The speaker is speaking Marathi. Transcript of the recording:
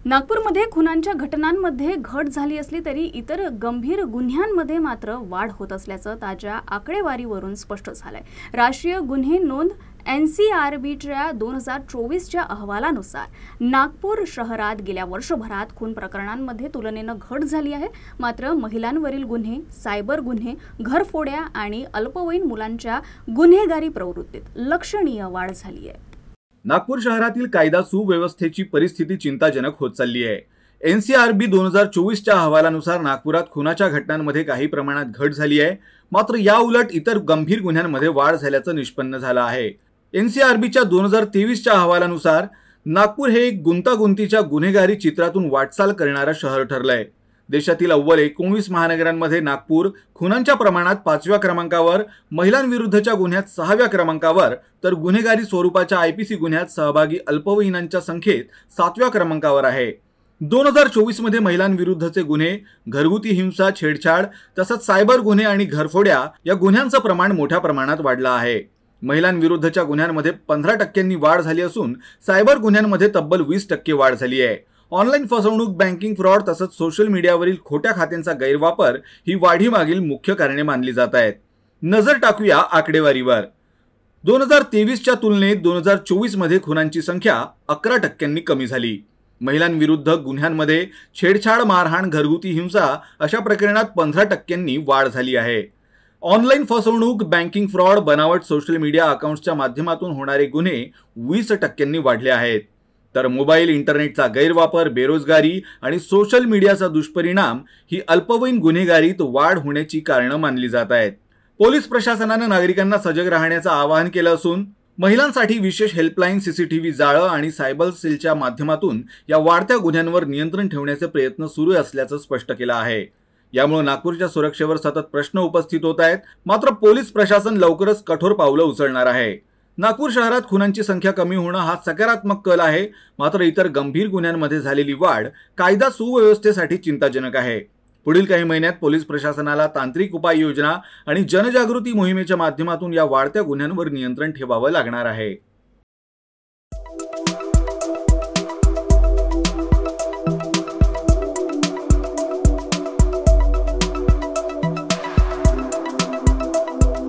नागपूरमध्ये खुनांच्या घटनांमध्ये घट झाली असली तरी इतर गंभीर गुन्ह्यांमध्ये मात्र वाढ होत असल्याचं ताज्या आकडेवारीवरून स्पष्ट झालंय। राष्ट्रीय गुन्हे नोंद NCRBच्या 2024च्या अहवालानुसार नागपूर शहरात गेल्या वर्षभरात खून प्रकरणांमध्ये तुलनेने घट झाली आहे। मात्र महिलांवरील गुन्हे, सायबर गुन्हे, घरफोड्या आणि अल्पवयीन मुलांच्या गुन्हेगारी प्रवृत्तीत लक्षणीय वाढ झाली आहे। नागपूर शहरातील कायदा सुव्यवस्थेची परिस्थिती चिंताजनक होत चालली आहे। NCRB 2024च्या अहवालानुसार नागपुरात खुनाच्या घटनांमध्ये काही प्रमाणात घट झाली आहे, मात्र या उलट इतर गंभीर गुन्ह्यांमध्ये वाढ झाल्याचं निष्पन्न झालं आहे। NCRBच्या 2023च्या अहवालानुसार नागपूर हे एक गुंतागुंतीच्या गुन्हेगारी चित्रातून वाटचाल करणारं शहर ठरलंय। देशातील अव्वल 19 महानगरांमध्ये नागपूर खुनांच्या प्रमाणात 5व्या क्रमांकावर, महिलांविरुद्धच्या गुन्ह्यात 6व्या क्रमांकावर, तर गुन्हेगारी स्वरूपाच्या IPC गुन्ह्यात सहभागी अल्पवयीनांच्या संख्येत 7व्या क्रमांकावर आहे। 2024 मध्ये महिलांविरुद्धचे गुन्हे, घरगुती हिंसा, छेडछाड तसंच सायबर गुन्हे आणि घरफोड्या या गुन्ह्यांचं प्रमाण मोठ्या प्रमाणात वाढलं आहे। महिलांविरुद्धच्या गुन्ह्यांमध्ये 15% वाढ झाली असून सायबर गुन्ह्यांमध्ये तब्बल 20% वाढ झाली आहे। ऑनलाईन फसवणूक, बँकिंग फ्रॉड तसंच सोशल मीडियावरील खोट्या खात्यांचा गैरवापर ही वाढीमागील मुख्य कारणे मानली जात आहेत। नजर टाकूया आकडेवारीवर। 2023च्या तुलनेत 2024 मध्ये खुनांची संख्या 11% कमी झाली। महिलांविरुद्ध गुन्ह्यांमध्ये छेडछाड, मारहाण, घरगुती हिंसा अशा प्रकरणात 15% वाढ झाली आहे। ऑनलाईन फसवणूक, बँकिंग फ्रॉड, बनावट सोशल मीडिया अकाउंट्सच्या माध्यमातून होणारे गुन्हे 20% वाढले आहेत। तर मोबाईल, इंटरनेटचा गैरवापर, बेरोजगारी आणि सोशल मीडियाचा दुष्परिणाम ही अल्पवयीन गुन्हेगारीत वाढ होण्याची कारणं मानली जात आहेत। पोलीस प्रशासनाने नागरिकांना सजग राहण्याचं आवाहन केलं असून महिलांसाठी विशेष हेल्पलाईन, CCTV जाळं आणि सायबर सेलच्या माध्यमातून या वाढत्या गुन्ह्यांवर नियंत्रण ठेवण्याचे प्रयत्न सुरू असल्याचं स्पष्ट केलं आहे। यामुळे नागपूरच्या सुरक्षेवर सतत प्रश्न उपस्थित होत आहेत, मात्र पोलीस प्रशासन लवकरच कठोर पावलं उचलणार आहे। नागपूर शहरात खुनांची संख्या कमी होणं हा सकारात्मक कल आहे, मात्र इतर गंभीर गुन्ह्यांमध्ये झालेली वाढ कायदा सुव्यवस्थेसाठी चिंताजनक आहे। पुढील काही महिन्यात पोलीस प्रशासनाला तांत्रिक उपाययोजना आणि जनजागृती मोहिमेच्या माध्यमातून या वाढत्या गुन्ह्यांवर नियंत्रण ठेवावं लागणार आहे।